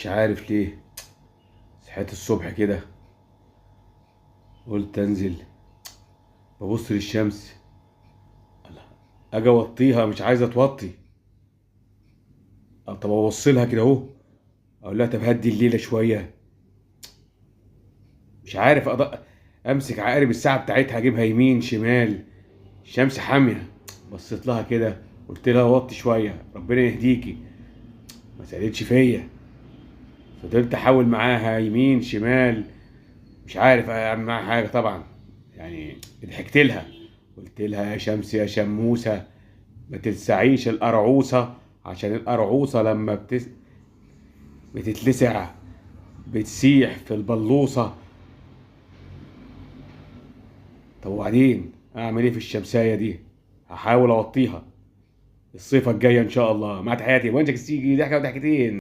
مش عارف ليه. صحيت الصبح كده، قلت انزل. ببص للشمس. الله. اجي اوطيها مش عايزه توطي. طب ابص لها كده اهو، اقول لها طب هدي الليله شويه. مش عارف امسك عقارب الساعه بتاعتها اجيبها يمين شمال. الشمس حاميه. بصيت لها كده، قلت لها وطي شويه ربنا يهديكي. ما سالتش فيا. فضلت احاول معاها يمين شمال، مش عارف اعمل معاها حاجه طبعا. يعني ضحكت لها، قلت لها يا شمس يا شموسه، ما تلسعيش القرعوسه، عشان القرعوسه لما بتتلسع بتسيح في البلوصه. طب وبعدين اعمل ايه في الشمسايه دي؟ هحاول اوطيها الصيفه الجايه ان شاء الله. مع تحياتي وانت تيجي ضحكه وضحكتين.